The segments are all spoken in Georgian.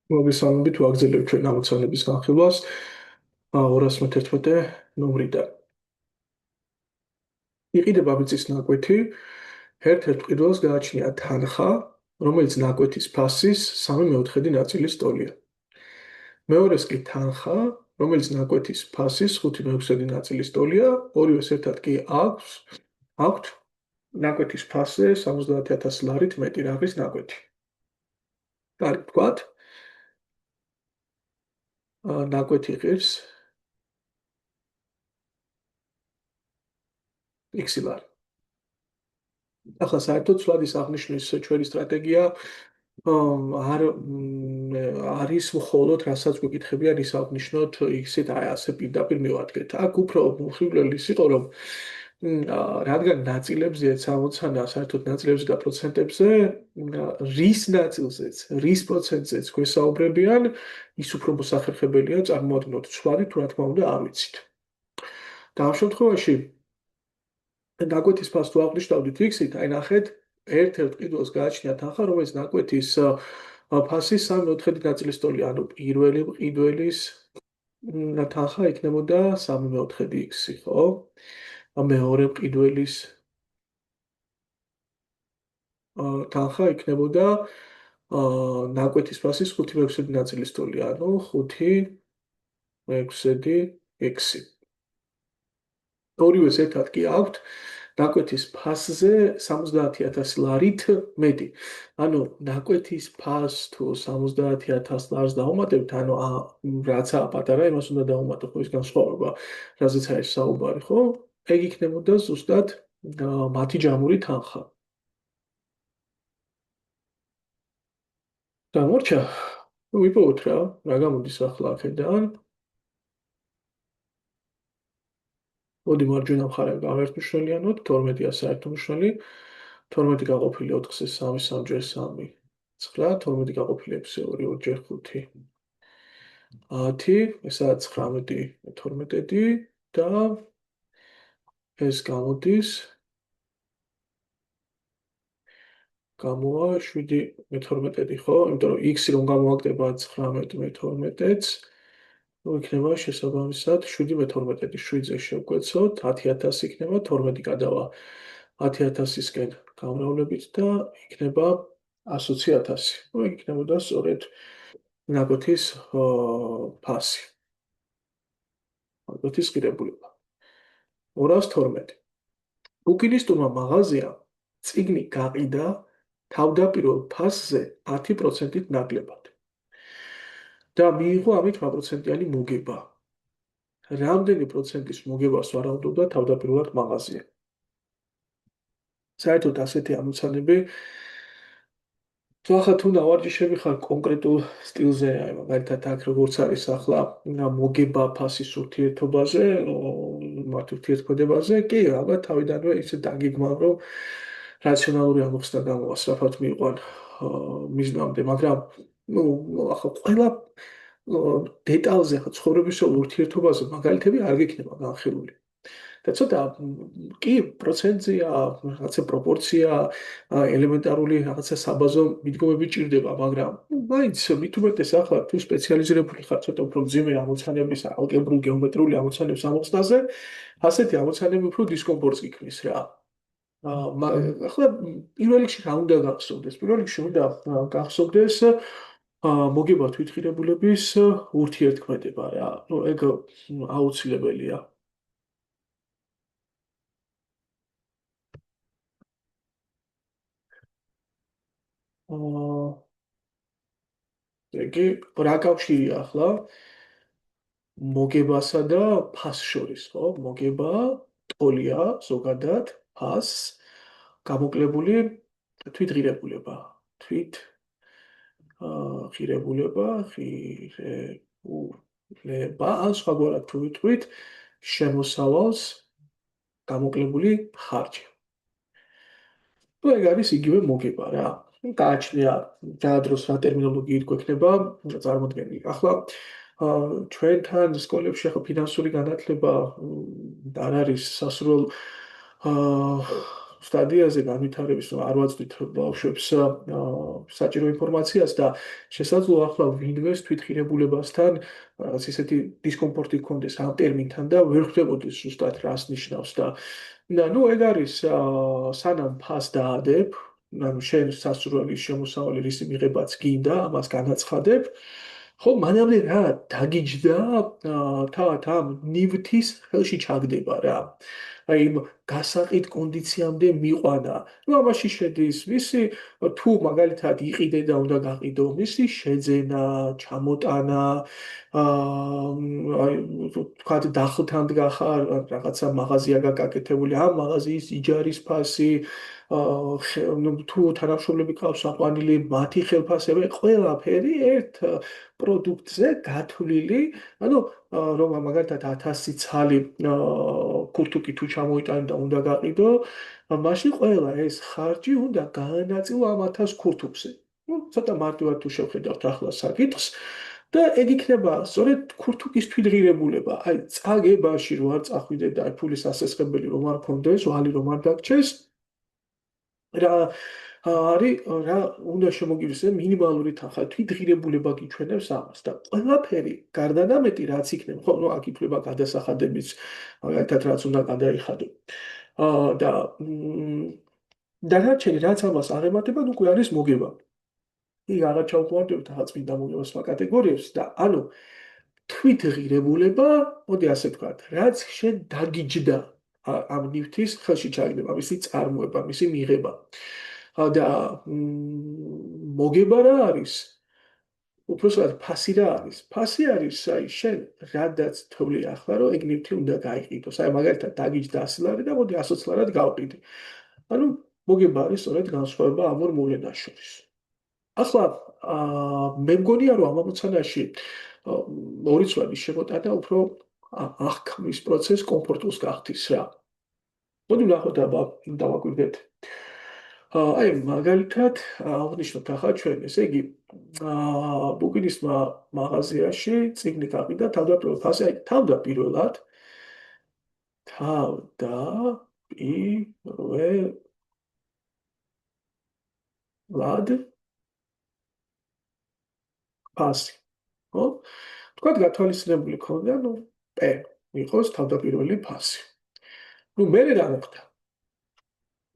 მოგესალმებით, ვაგრძელებთ ჩვენ ამოცანების განხილვას 211 ნომრიდან. იყიდება მიწის ნაკვეთი, ერთ-ერთ მყიდველს გააჩნია თანხა, რომელიც ნაკვეთის ფასის 3/4 ნაწილის ტოლია. მეორეს კი თანხა, რომელიც ნაკვეთის ფასის 5/6 ნაწილის ტოლია, ორივეს ერთად კი აქვთ ნაკვეთის ფასზე 70,000 ლარით მეტი რაღის ნაკვეთი. კარგი, ვთქვათ, ნაკვეთი ღირს X ლარი. ახლა საერთოდ ცვლადის აღნიშვნის ჩვენი სტრატეგია არ არის მხოლოდ რასაც გვეკითხებიან ის აღნიშნოთ X-ით აი ასე პირდაპირ მივადგეთ. აქ უფრო მხრივლელი იყო რომ რადგან ნაწილებზეც ამოცანა საერთოდ ნაწილებზე და პროცენტებზე რის ნაწილზეც, რის პროცენტზეც გვესაუბრებიან, ის უფრო მოსახერხებელია წარმოადგინოთ ცვლადი თუ რა თქმა უნდა არ ვიცით. და ამ შემთხვევაში ნაკვეთის ფასს თუ აღნიშნავდით X-ით, აი ნახეთ, ერთ-ერთ ყიდველს გააჩნია თანხა, რომელიც ნაკვეთის ფასის 3/4 ნაწილის ტოლია, ანუ პირველი ყიდველის თანხა იქნებოდა 3/4 X-ი, ხო? მეორე ყიდველის თანხა იქნებოდა ნაკვეთის ფასის 5/6 ნაწილის ტოლია, ანუ 5/6 X-ი. ორივეს ერთად კი აქვთ ნაკვეთის ფასზე 70,000 ლარით მეტი. ანუ ნაკვეთის ფას თუ 70,000 ლარს დავუმატებთ, ანუ რაცა პატარა იმას უნდა დავუმატოთ, ხო ის განსხვავება, რაზეც არის საუბარი, ხო? ეგ იქნებოდა ზუსტად მათი ჯამური თანხა. გამორჩა? ვიპოვოთ რა გამოდის ახლა აქედან? მოდი მარჯვენა მხარე გავერთმშველიანოთ, 12-ია საერთო მნიშვნელი, 12 გაყოფილი 4-ზე 3, 3 × 3, 9, 12 გაყოფილი 6-ზე 2, 2 × 5, 10, ესაა 19/12 და ეს გამოდის გამოვა 7/12, ხო? იმიტომ რომ x-ი რომ გამოვაკდება 19/12-ს, იქნება შესაბამისად 7/12, 7-ზე შევკვეცოთ, 10,000 იქნება, 12 გადავა 10,000-ისკენ გამრავლებით და იქნება 120,000. ეგ იქნებოდა სწორედ ნაკვეთის ფასი. ნაკვეთის ღირებულება. 212. ბუკინისტურმა მაღაზიამ წიგნი გაყიდა თავდაპირველ ფასზე 10%-ით ნაკლებად და მიიღო ამით 8%-იანი მოგება. რამდენი პროცენტის მოგებას ვარაუდობდა თავდაპირველად მაღაზია? საერთოდ ასეთი ამოცანები ახლა თუ ნავარჯიშები ხარ კონკრეტულ სტილზე, აი მაგალითად აქ როგორც არის ახლა მოგება ფასის ურთიერთობაზე, მათ ურთიერთქმედებაზე, კი, ალბათ თავიდანვე ისე დაგიგმავ, რომ რაციონალური ამოხსნა გამოსწრაფად მიიყვან მიზნამდე, მაგრამ ახლა ყველა დეტალზე ახლა ცხოვრების ურთიერთობაზე მაგალითები არ გექნება განხილული. და ცოტა კი პროცენტზეა, რაღაცა პროპორცია, ელემენტარული რაღაცა საბაზო მიდგომები ჭირდება, მაგრამ მაინც მით უმეტეს ახლა თუ სპეციალიზირებული ხარ ცოტა უფრო მძიმე ამოცანების, ალგებრულ, გეომეტრიული ამოცანების ამოხსნაზე, ასეთი ამოცანები უფრო დისკომფორტს იქმნის რა. ახლა პირველ რიგში რა უნდა გახსოვდეს? პირველ რიგში უნდა გახსოვდეს მოგება თვითღირებულების ურთიერთქმედება რა. ეგ აუცილებელია. იგი რა კავშირია ახლა მოგებასა და ფასს შორის, ხო? მოგება ტოლია ზოგადად, ფასს გამოკლებული თვითღირებულება. ღირებულება, ან სხვაგვარად თუ ვიტყვით, შემოსავალს გამოკლებული ხარჯი. ეგ არის იგივე მოგება რა. გააჩნია რა დროს რა ტერმინოლოგიით გვექნება წარმოქმნილი. ახლა ჩვენთან სკოლებში ფინანსური განათლება არ არის სასურველ სტადიაზე განვითარების რომ არ ვაწვდით ბავშვებს საჭირო ინფორმაციას და შესაძლოა ახლა ვინმეს თვითღირებულებასთან რაღაც ისეთი დისკომფორტი გქონდეს ამ ტერმინთან და ვერ ხვდებოდეს ზუსტად რას ნიშნავს და ნუ ეგ არის სანამ ფას დაადებ ანუ შენ სასურველი შემოსავალი რისი მიღებაც გინდა ამას განაცხადებ ხო მანამდე რა დაგიჯდა თავად ამ ნივთის ხელში ჩაგდება რა აი იმ გასაყიდ კონდიციამდე მიყვანა. ნუ ამაში შედის მისი თუ მაგალითად იყიდე და უნდა გაყიდო, მისი შეძენა, ჩამოტანა, აი თქვათ დახლთან დგახარ, რაღაცა მაღაზია გაკეთებული, ამ მაღაზიის იჯარის ფასი, ნუ თუ თანამშრომლები ყავს აყვანილი, მათი ხელფასები, ყველაფერი ერთ პროდუქტზე გათვლილი, ანუ რომ მაგალითად 1000 ცალი ქურთუკი თუ ჩამოიტანე და უნდა გაყიდო, მაშინ ყველა ეს ხარჯი უნდა გაანაწილო ამ 1000 ქურთუკზე. ნუ ცოტა მარტივად თუ შევხედავთ ახლა საკითხს და ეგ იქნება სწორედ ქურთუკის თვითღირებულება. აი წაგებაში რო არ წახვიდე და აი ფულის ასესხებელი რომ არ ქონდეს, ვალი რომ არ დაგჩეს, რა არის რა უნდა შემოგივიდეს მინიმალური თანხა თვითღირებულება გიჩვენებს ამას და ყველაფერი გარდა დამეტი რაც იქნება ხო ნუ აქ ითვლება გადასახადებიც მაგალითად რაც უნდა გადაიხადო და დანარჩენი რაც ამას არ ემატება ნუ უკვე არის მოგება იქ აღარ ჩავთვალებთ რაღაც წმინდა მოგებას კატეგორიებს და ანუ თვითღირებულება მოდი ასე ვთქვათ რაც შენ დაგიჯდა ამ ნივთის ხელში ჩაგდება მისი წარმოება მისი მიღება და მოგება რა არის? უბრალოდ ფასი რა არის? ფასი არის, აი შენ რადაც თვლი ახლა რომ ეგ ნივთი უნდა გაიყიდოს. აი მაგალითად დაგიჯდა 100 ლარი და მოდი 120 ლარად გავყიდე. ანუ მოგება არის სწორედ განსხვავება ამ ორ მოვლენას შორის. ახლა მე მგონია რომ ამ ამოცანაში ორი ცვლადი შემოტანა უფრო აღქმის პროცესს კომფორტულს გახდის რა. მოდი ვნახოთ აბა დავაკვირდეთ. აი მაგალითად აღნიშნოთ ახლა ჩვენ ესე იგი ბუკინისტმა მაღაზიაში წიგნი გაყიდა თავდაპირველად ფასი აი თავდაპირველად ფასი ხო თქვა გათვალისწინებული ქონდა ნუ პ იყოს თავდაპირველი ფასი ნუ მე რა მოხდა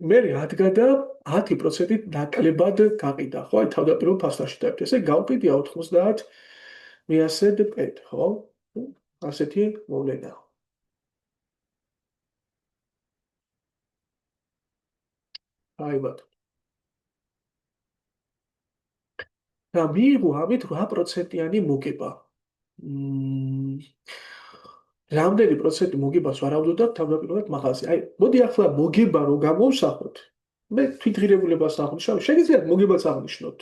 მე რადგადა 10%-ით ნაკლებად გაყიდა, ხო? აი თავდაპირველ ფასთან შედარებით. ესე გავყიდია 90 მიასედ პეთ, ხო? ასეთი მოვლენა. აი ბატონო. და მიიღო ამით 8%-იანი მოგება. რამდენი პროცენტი მოგებას ვარავდოდა თავდაპირველად მაღაზია. აი, მოდი ახლა მოგება რო გამოვსახოთ. მე თვითღირებულებას აღნიშნავ. შეგიძლიათ მოგებაც აღნიშნოთ.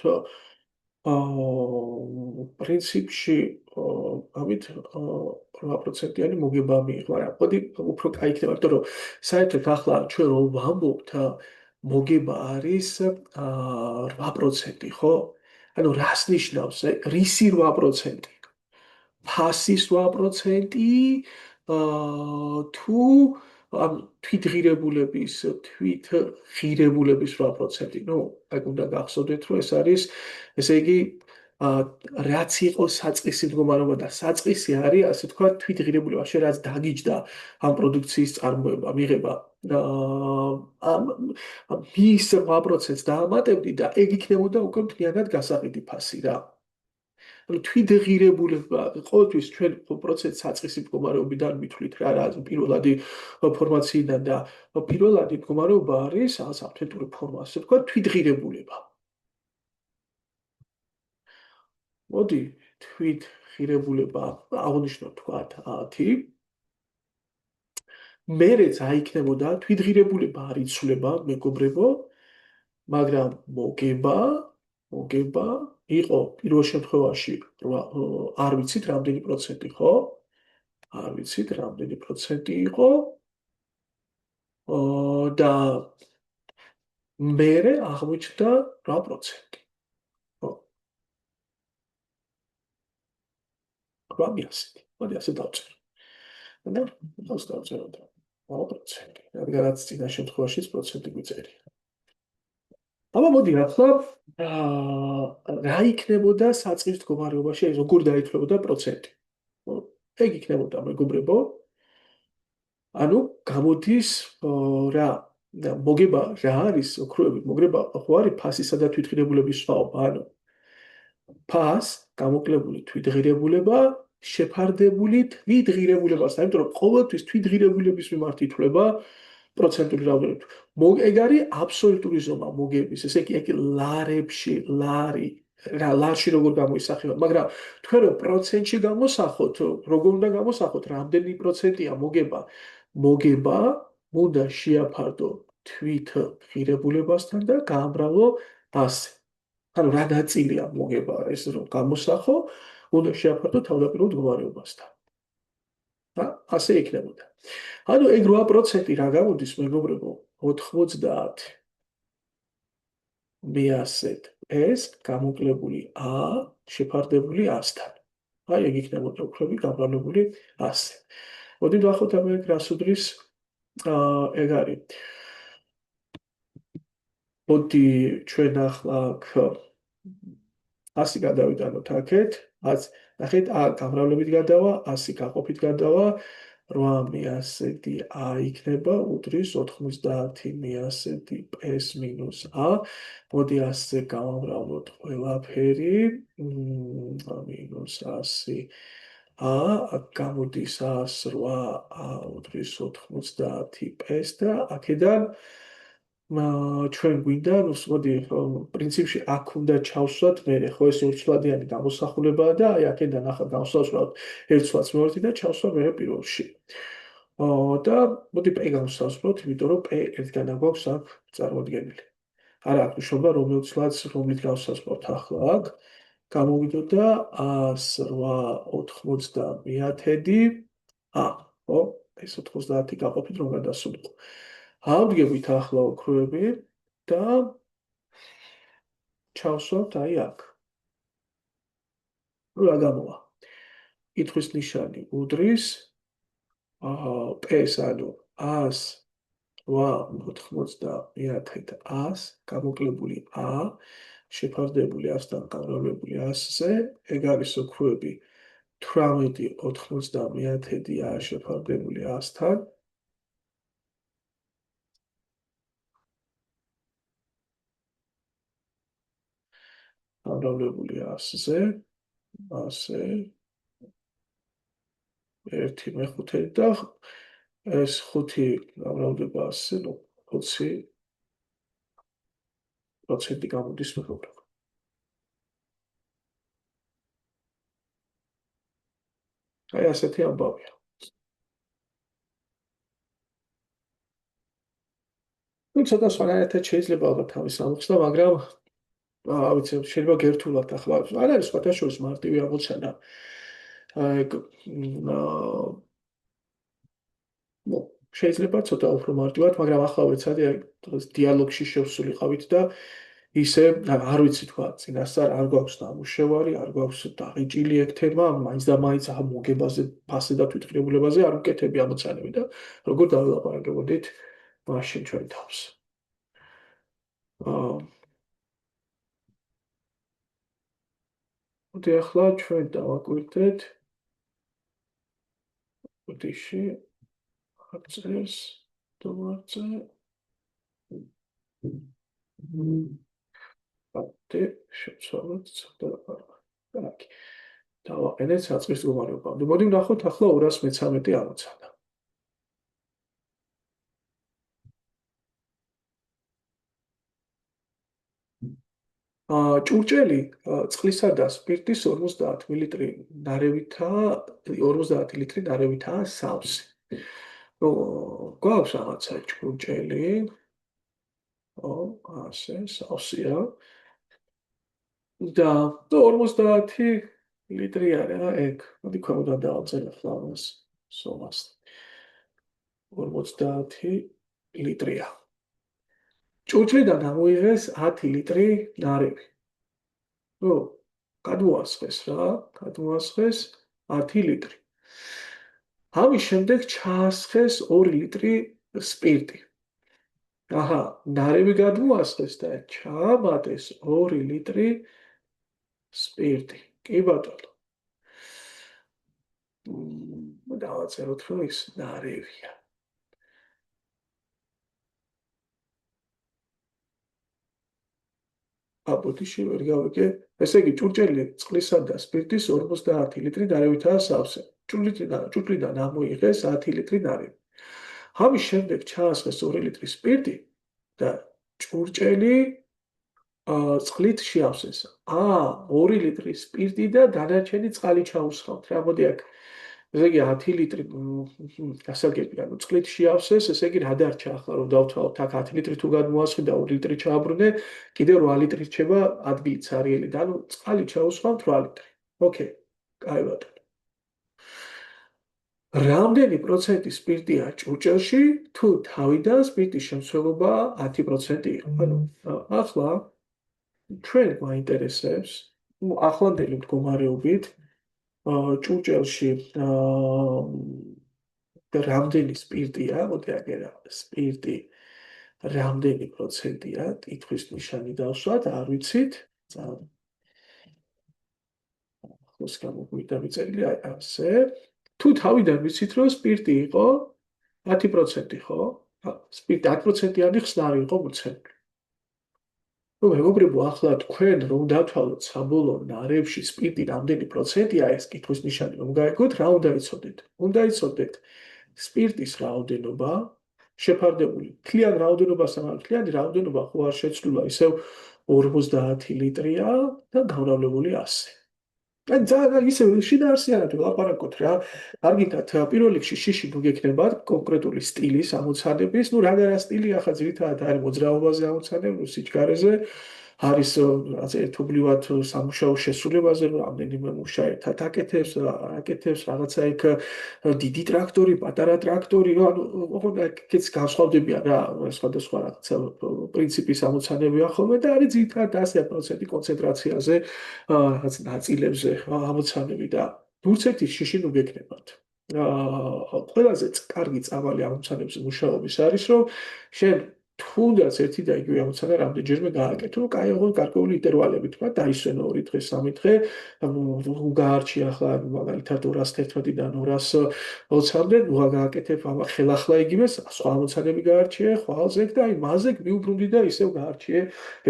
პრინციპში ამით 8%-იანი მოგება მიიღო. არა, მოდი უფრო კაი იქნება, იმიტომ რომ საერთოდ ახლა ჩვენ რო ვამბობთ მოგება არის 8%, ხო? ანუ რას ნიშნავს? რისი 8%? ფასის 8% თუ ამ თვითღირებულების 8%. ნუ აი უნდა გახსოვდეთ რომ ეს არის ესე იგი რაც იყო საწყისი მდგომარეობა და საწყისი არის ასე თქვა თვითღირებულება შენ რაც დაგიჯდა ამ პროდუქციის წარმოება მიღება ამ მის 8%-ს დაამატებდი და ეგ იქნებოდა უკვე მთლიანად გასაყიდი ფასი რა ანუ თვითღირებულება ყოველთვის ჩვენ პროცესს საწყისი მდგომარეობიდან მithვლით რა რა პირველადი ფორმაციიდან და პირველადი მდგომარეობა არის საფეთური ფორმა ასე თქვა თვითღირებულება მოდი თვითღირებულება აღნიშნოთ თქვა 10 მერეც აიქნებოდა თვითღირებულება არ იცვლება მეგობრებო მაგრამ მოგება იყო პირველ შემთხვევაში არ ვიცით რამდენი პროცენტი ხო? არ ვიცით რამდენი პროცენტი იყო და მერე აღმოჩნდა 8%. ხო? 800. მოდი ასე დავწერო. და დავწეროთ. პროცენტი, რადგანაც წინა შემთხვევაშიც პროცენტი გვიწერია. აბა მოდი ახლა რა იქნებოდა საწყის მდგომარეობაში, აი როგორ დაითვლებოდა პროცენტი? ეგ იქნებოდა მეგობრებო, ანუ გამოდის რა მოგება რა არის ოქროები, მოგება ხო არის ფასისა და თვითღირებულების სხვაობა, ანუ ფას გამოკლებული თვითღირებულება შეფარდებული თვითღირებულებასთან, იმიტომ რომ ყოველთვის თვითღირებულების მიმართ ითვლება პროცენტული რაოდენობით. ეგ არის აბსოლუტური ზომა მოგების, ესე იგი, ეგ ლარებში, ლარში როგორ გამოისახება, მაგრამ თქვენ რომ პროცენტში გამოსახოთ, როგორ უნდა გამოსახოთ, რამდენი პროცენტია მოგება? მოგება უნდა შეაფარდო თვითღირებულებასთან და გაამრავლო 100. ანუ რა ნაწილია მოგება ეს რომ გამოსახო, უნდა შეაფართო თავდაპირველ მდგომარეობასთან. ასე იქნებოდა. ანუ ეგ 8% რა გამოდის მეგობრებო? 90 მიასეთ ეს გამოკლებული a შეფარდებული 100-თან. აი ეგ იქნებოდა უქმები გამრავლებული 100. მოდი ნახოთ ამ ეგ რას უდრის ეგ არის. მოდი ჩვენ ახლა აქ 100 გადავიტანოთ აქეთ, 100, ნახეთ, გამრავლებით გადავა, 100 გაყოფით გადავა, 8 მიასეთი a იქნება უდრის 90 მიასეთი s მინუს a. მოდი 100-ზე გავამრავლოთ ყველაფერი, მინუს 100 a, აქ გამოდის 108 a უდრის 90 s და აქედან ჩვენ გვინდა, მოდი, პრინციპში აქ უნდა ჩავსვათ მე, ხო ეს ერთშლადიანი გამოსახულებაა და აი აქედან ახლა გავსავსვათ ერთშლადს მეორე და ჩავსვა მე პირველში. და მოდი p გავსავსოთ, იმიტომ რომ p ერთგანა გვაქვს აქ წარმოდგენილი. არა აქვს მნიშვნელობა რომელ ცვლადს რომლით გავსავსოთ ახლა აქ. გამოვიდოდა 108 ხო? ეს 90 გაყოფით რომ გადასულიყო. ავდგებით ახლა ოქროები და ჩავსვათ აი აქ. რა გამოვა? კითხვის ნიშანი უდრის p-ს, ანუ 108 გამოკლებული a შეფარდებული 100-თან გამრავლებული 100-ზე, ეგ არის ოქროები 18 a შეფარდებული 100-თან. გამრავლებული 100-ზე, ასე 1/5 და ეს 5 გამრავლდება 100-ზე, ну 20% გამოდის მეგობრებო. აი ასეთი ამბავია. ну ცოტა სხვანაირად შეიძლება ალბათ თავის ამოხსნა, მაგრამ ვიცი, შეიძლება გერთულად ახლა არ არის სხვათა შორის მარტივი ამოცანა. შეიძლება ცოტა უფრო მარტივად, მაგრამ ახლა ვეცადი დღეს დიალოგში შევსულიყავით და ისე არ ვიცი თქვა, წინასწარ არ გვაქვს დამუშევარი, არ გვაქვს დაღიჭილი ეგ თემა, მაინც და მაინც მოგებაზე, ფასზე და თვითღირებულებაზე არ ვკეთები ამოცანები და როგორ დავილაპარაკებოდით მაშინ ჩვენ თავს. მოდი ახლა ჩვენ დავაკვირდეთ ოდიში არწეს დავარწე ათე შევცვალოთ ცოტა კარგი დავაყენეთ საწყის მდგომარეობამდე. მოდი ვნახოთ ახლა 213 ამოცანა. ჭურჭელი წყლისა და სპირტის 50 მl ნარევითაა 50 ლიტრი ნარევითაა სავსე. გვაქვს რაღაცა ჭურჭელი. ასე სავსეა. და 50 ლიტრი არის ეგ. მოდი ქვემოდან დავაწერე ახლა ამას სომას. 50 ლიტრია. ჭურჭლიდან ამოიღეს 10 ლიტრი ნარევი. ხო, 10 ლიტრი. ამის შემდეგ ჩაასხეს 2 ლიტრი სპირტი. აჰა, ნარევი გადმოასხეს და ჩაამატეს 2 ლიტრი სპირტი. კი ბატონო. დავაწეროთ, რომ ის ნარევია. აბოდიში ვერ გავიგე. ესე იგი, ჭურჭელი წყლისა და სპირტის 50 ლიტრი ნარევითაა სავსე. ჭურჭლიდან ამოიღეს 10 ლიტრი ნარევი. ამის შემდეგ ჩაასხეს 2 ლიტრი სპირტი და ჭურჭელი წყლით შეავსეს. 2 ლიტრი სპირტი და დანარჩენი წყალი ჩაუსხამთ. რა მოდი აქ. ესე იგი 10 ლიტრი გასაგები, ანუ წყლით შეავსეს, ესე იგი რა დარჩა ახლა რომ დავთვალოთ, აქ 10 ლიტრი თუ გადმოასხი და 2 ლიტრი ჩააბრუნე, კიდევ 8 ლიტრი რჩება ადგილი ცარიელი და ანუ წყალი ჩაუსხამთ 8 ლიტრი. ოკეი. კაი ბატონო. რამდენი პროცენტი სპირტია ჭურჭელში, თუ თავიდან სპირტის შემცველობა 10% იყო? ანუ ახლა ჩვენ გვაინტერესებს ახლანდელი მდგომარეობით ჭურჭელში რამდენი სპირტია, მოდი აგერა სპირტი რამდენი პროცენტია, კითხვის ნიშანი დავსვათ, არ ვიცით. ახლოს გამოგვიდა მიწერილი ასე. თუ თავიდან ვიცით, რომ სპირტი იყო 10%, ხო? სპირტი 10%-იანი ხსნარი იყო მოცემული. მეგობრებო, ახლა თქვენ რომ დავთვალოთ საბოლოო ნარევში სპირტი რამდენი პროცენტია, ეს კითხვის ნიშანი რომ გაიგოთ, რა უნდა იცოდეთ? უნდა იცოდეთ სპირტის რაოდენობა, შეფარდებული მთლიან რაოდენობასთან, მთლიანი რაოდენობა ხო არ შეცვლილა, ისევ 50 ლიტრია და გამრავლებული 100. ან ძალიან ისე შინაარსიანად ვლაპარაკოთ რა. კარგითაც პირველ რიგში შიში თუ გექნებათ კონკრეტული სტილის ამოცანების, ну რა სტილი ახლა ძირითადად არის მოძრაობაზე ამოცანები, სიჩქარეზე არის რაც ერთობლივად სამუშაო შესრულებაზე, რამდენიმე მუშა ერთად აკეთებს, რაღაცა იქ დიდი ტრაქტორი, პატარა ტრაქტორი, ანუ ოღონდ აქაც განსხვავდებიან რა, სხვადასხვა რაღაცა პრინციპის ამოცანებია ხოლმე და არის ძირითადად 100% კონცენტრაციაზე რაღაც ნაწილებზე ამოცანები და დურცერთის შიში ნუ გეკნებათ. ყველაზე კარგი წამალი ამოცანებზე მუშაობის არის, რომ შენ თუნდაც ერთი და იგივე ამოცანა რამდენჯერმე გააკეთო, კაი ოღონდ გარკვეული ინტერვალებით, მაგრამ დაისვენო 2 დღე, 3 დღე, გაარჩი ახლა მაგალითად 211-დან 220-მდე, გააკეთებ ამა ხელახლა იგივე სხვა ამოცანები გაარჩიე, ხვალზე და აი მაზეկ მიუბრუნდი და ისევ გაარჩიე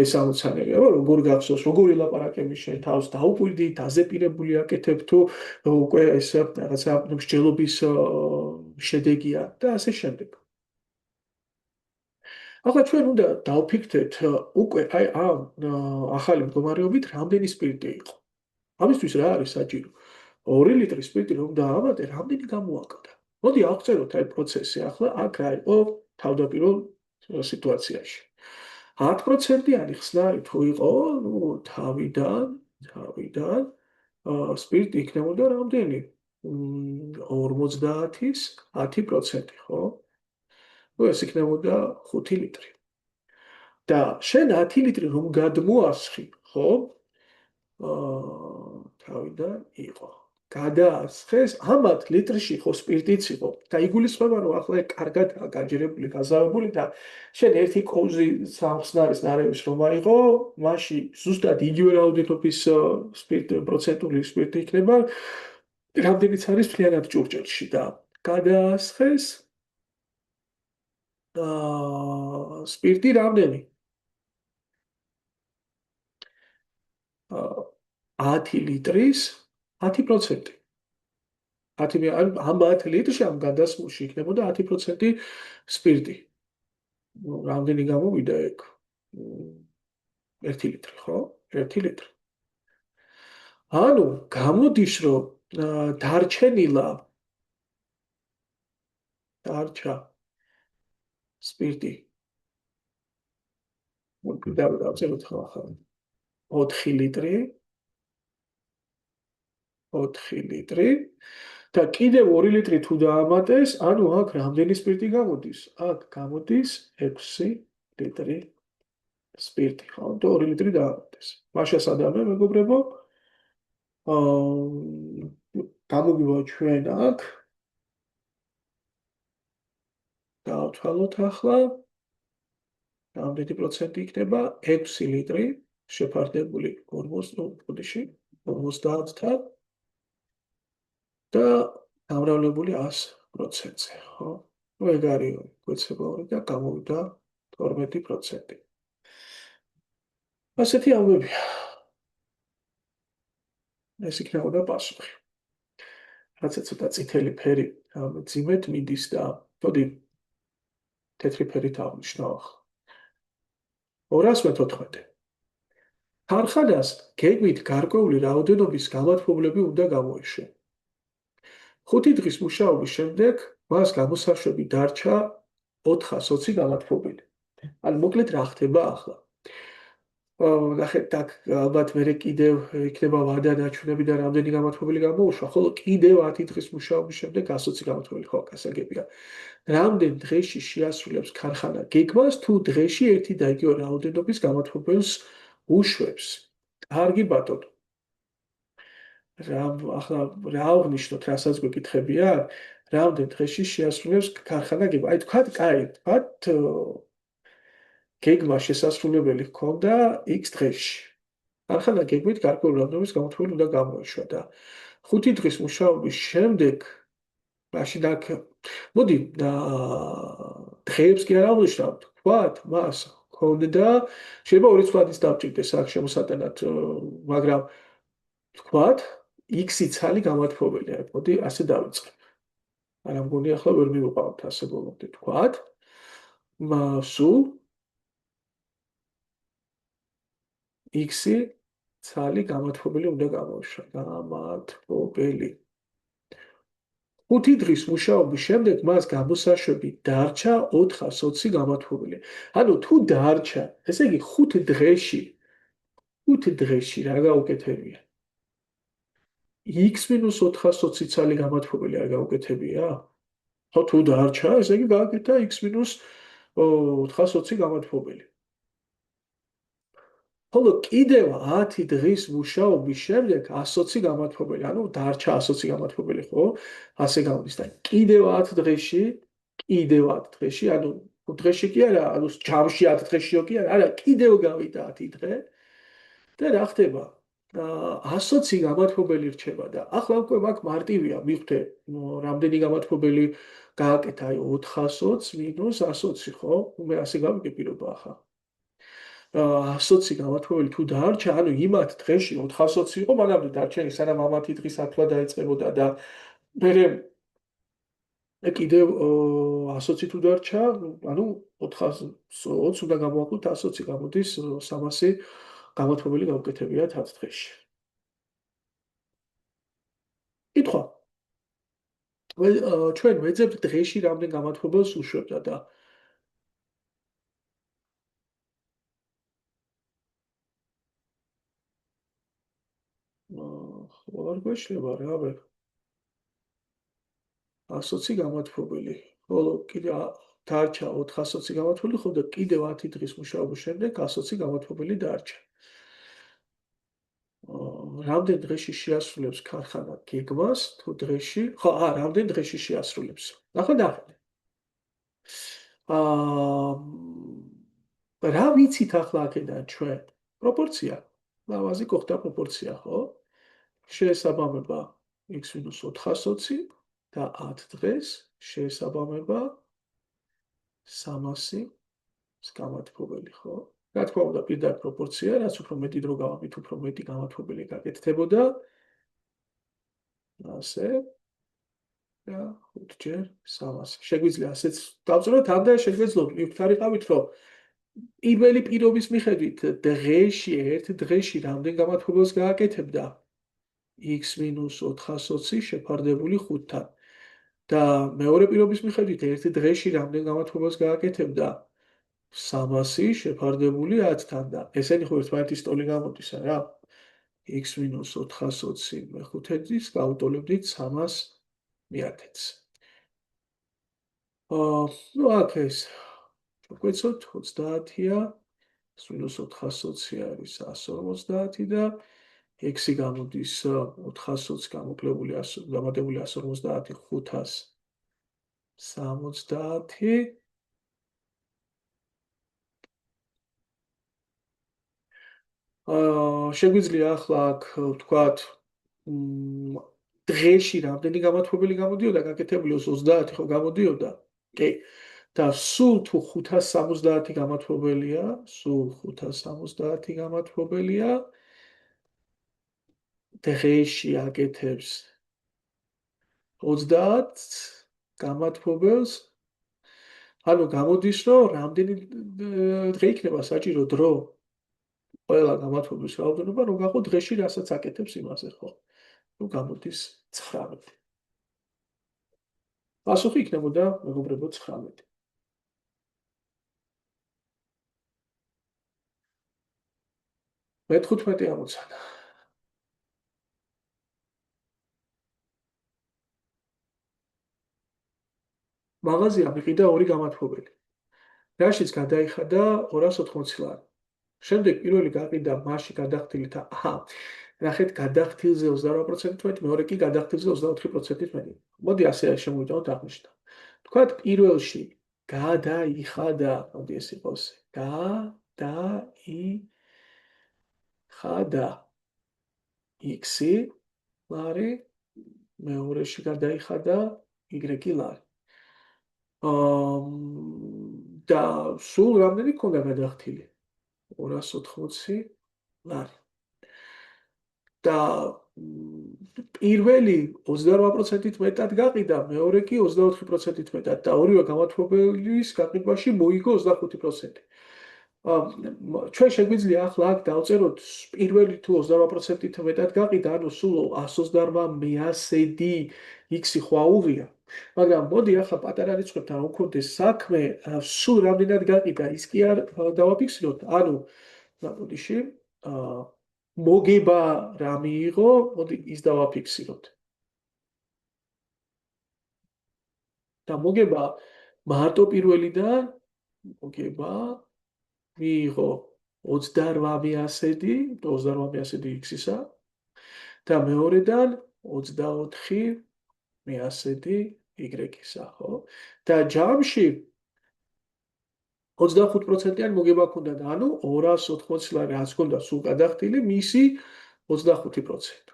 ეს ამოცანები. აბა როგორ გახსოვს, როგორი ლაპარაკები შენ თავს დაუკვირდი, დაზეპირებული აკეთებ თუ უკვე ეს რაღაცა მსჯელობის შედეგია და ასე შემდეგ. ახლა ჩვენ უნდა დავფიქრდეთ უკვე აი ამ ახალი მდგომარეობით რამდენი სპირტი იყო. ამისთვის რა არის საჭირო? 2 ლიტრი სპირტი რომ დაავადე, რამდენი გამოაკლდა? მოდი ავწეროთ აი პროცესი ახლა აქ რა იყო თავდაპირველ სიტუაციაში. 10%-იანი ხსნარი თუ იყო, ну თავიდან სპირტი იქნებოდა რამდენი? 50-ის 10%, ხო? ну ეს იქნებოდა 5 ლიტრი. და შენ 10 ლიტრი რომ გადმოასხი, ხო? თავიდან იყო. გადაასხეს ამ 10 ლიტრში ხო სპირტიც იყო და იგულისხმება რომ ახლა კარგად გაჯერებული, გაზავებული და შენ ერთი კოვზი სამხსნარის ნარევის რომ აიღო, მაშინ ზუსტად იგივე რაოდენობის სპირტი პროცენტული სპირტი იქნება, რამდენიც არის მთლიანად ჭურჭელში და გადაასხეს სპირტი რამდენი? 10 ლიტრის 10%. ამ 10 ლიტრში ამ გადასმულში იქნებოდა 10% სპირტი. რამდენი გამოვიდა ეგ? 1 ლიტრი, ხო? 1 ლიტრი. ანუ გამოდის რომ დარჩა სპირტი. დავწეროთ ახლა 4 ლიტრი 4 ლიტრი და კიდევ 2 ლიტრი თუ დაამატეს, ანუ აქ რამდენი სპირტი გამოდის? აქ გამოდის 6 ლიტრი სპირტი, ხო? 2 ლიტრი დაამატეს. მაშინ სადამე მეგობრებო? გამოგივა ჩვენ აქ დავთვალოთ ახლა, რამდენი პროცენტი იქნება 6 ლიტრი შეფარდებული 50-თან და გამრავლებული 100%-ზე, ხო? ნუ ეგ არის გვეცებორი და გამოვიდა 12%. ასეთი ამბებია. ეს იქნებოდა პასუხი. რაც ცოტა წითელი ფერი ძიმედ მიდის და მოდი თეთრი ფერით აღნიშნავ. 214. ქარხანას გეგმით გარკვეული რაოდენობის გამათბობლები უნდა გამოეშვე. 5 დღის მუშაობის შემდეგ მას გამოსაშვები დარჩა 420 გამათბობელი. ან მოკლედ რა ხდება ახლა? ნახეთ, აქ ალბათ მე კიდევ იქნება ვადა დაჩვენები და რამდენი გამათბობელი გამოუშვა, ხოლო კიდევ 10 დღის მუშაობის შემდეგ 120 გამათბობელი ხო გასაგებია. რამდენ დღეში შეასრულებს ქარხანა გეგმას, თუ დღეში ერთი და იგივე რაოდენობის გამათბობელს უშვებს. კარგი ბატონო. ახლა რა აღნიშნოთ, რასაც გვეკითხებიან, რამდენ დღეში შეასრულებს ქარხანა გეგმა. აი თქვათ, კაი, თქვათ გეგმა შესასრულებელი ჰქონდა X დღეში. ქარხანა გეგმით გარკვეული რაოდენობის გამათბობელი უნდა გამოეშვა და 5 დღის მუშაობის შემდეგ მაშინ აქ მოდი დღეებს კი არ აღნიშნავთ, თქვათ, მას ჰქონდა შეიძლება ორი ცვლადის დავჭირდეს აქ შემოსატანად, მაგრამ თქვათ X ცალი გამათბობელი. აი, მოდი ასე დავიწყებ. არა მგონი ახლა ვერ მივუყავთ ასე ბოლომდე, თქვათ. სულ X-ი ცალი გამათბობელი უნდა გამოეშვა. გამათბობელი. 5 დღის მუშაობის შემდეგ მას გამოსაშვები დარჩა 420 გამათბობელი. ანუ თუ დარჩა, ესე იგი 5 დღეში რა გაუკეთებია? X-420 ცალი გამათბობელი არ გაუკეთებია? ხო, თუ დარჩა, ესე იგი გააკეთა X-420 გამათბობელი. ხოლო კიდევ 10 დღის მუშაობის შემდეგ 120 გამათბობელი, ანუ დარჩა 120 გამათბობელი, ხო? ასე გავდის და კიდევ 10 დღეში, ანუ დღეში კი არა, ანუ ჯამში 10 დღეშიო კი არა, კიდევ გავიდა 10 დღე. და რა ხდება? 120 გამათბობელი რჩება და ახლა უკვე მაგ მარტივია, მივხვდე, რამდენი გამათბობელი გააკეთა, აი 420 მინუს 120, ხო? მე ასე გავიგე პირობა ახლა. 120 გამათბობელი თუ დაარჩა, ანუ იმ 10 დღეში 420 იყო, მაგრამ დარჩენი სანამ ამ 10 დღის ათვლა დაიწყებოდა და მე კიდევ 120 თუ დარჩა, ანუ 420 უნდა გამოვაკლოთ 120 გამოდის 300 გამათბობელი გავუკეთებია 10 დღეში. კითხვა. ჩვენ ვეძებთ დღეში რამდენ გამათბობელს უშვებდა და ხო არ გვეშლება რა ვე 120 გამათბობელი. ხოლო კიდე დარჩა 420 გამათბობელი, ხო და კიდევ 10 დღის მუშაობის შემდეგ 120 გამათბობელი დარჩა. რამდენ დღეში შეასრულებს ქარხანა გეგმას, თუ დღეში, ხო, რამდენ დღეში შეასრულებს. ნახოთ. რა ვიცით ახლა აქედან ჩვენ? პროპორცია. ლავაზი გოხდა პროპორცია, ხო? შეესაბამება X-420 და 10 დღეს შეესაბამება 300 გამათბობელი, ხო? რა თქმა უნდა, პირდაპირ პროპორცია, რაც უფრო მეტი დრო გავამით, უფრო მეტი გამათბობელი გაკეთდებოდა. ასე და 5-ჯერ 300. შეგვიძლია ასეც დავწეროთ, ან და შეგვეძლოთ მივხვდარიყავით, რომ პირველი პირობის მიხედვით ერთ დღეში რამდენ გამათბობელს გააკეთებდა X-420 შეფარდებული 5-თან და მეორე პირობის მიხედვით ერთ დღეში რამდენ გამათბობელს გააკეთებდა 300 შეფარდებული 10-თან და ესენი ხო ერთმანეთის ტოლი გამოდის რა? X-420 მე-5-ს გავუტოლებდით 300 მე-10-ს. ნუ აქ ეს გვეცოთ 30-ია, minus 420 არის 150 და 6 გამოდის 420 გამოკლებული 150 500 70. შეგვიძლია ახლა აქ ვთქვათ, დღეში რამდენი გამოთვლებელი გამოდიოდა, გაკეთებული 30 ხო გამოდიოდა? კი. და სულ თუ 570 გამოთვლებელია, სულ 570 გამოთვლებელია, დღეში აკეთებს 30 გამოთვლებელს. ანუ გამოდის, რომ რამდენი დღე იქნება საჭირო დრო ყველა გამოთვლების რაოდენობა, რომ გახო დღეში რასაც აკეთებს იმაზე, ხო? ნუ გამოდის 19. პასუხი იქნებოდა მეგობრებო 19. მე-15 ამოცანა. მაღაზია მიყიდა 2 გამოთვლებელი. რაშიც გადაიხადა 280 ლარი. შემდეგ პირველი გაყიდა მასში გადახდილით, ნახეთ გადახდილზე 28%-ით მეტი, მეორე კი გადახდილზე 24%-ით მეტი. მოდი ასე შემოვიდაოთ აღნიშნა. თქვათ პირველში გადაიხადა, მოდი ეს იყოს, გადაიხადა x-ი ლარი, მეორეში გადაიხადა y-ი ლარი. და სულ რამდენი ქონდა გადახდილი? 280 ლარი. და პირველი 28%-ით მეტად გაყიდა, მეორე კი 24%-ით მეტად და ორივე გამოთვლებელის გაყიდვაში მოიგო 25%. ჩვენ შეგვიძლია ახლა აქ დავწეროთ პირველი თუ 28%-ით მეტად გაყიდა, ანუ სულ 128 მეასედი x-ი ხო აუღია. მაგრამ მოდი ახლა პატარა რიცხვებთან რომ ვქონდეს საქმე, სულ რამდენად გაყიდა, ის კი არ დავაფიქსიროთ. ანუ ნაკოდიში, მოგება რა მიიღო, მოდი ის დავაფიქსიროთ. და მოგება მარტო პირველიდან მოგება მიიღო 28 მეასედი, 28 მეასედი x-ისა და მეორედან 24 მეასედი y-ისა, ხო? და ჯამში 25%-იანი მოგება ქონდა და ანუ 280 ლარი რაც ქონდა სულ გადახდილი, მისი 25%.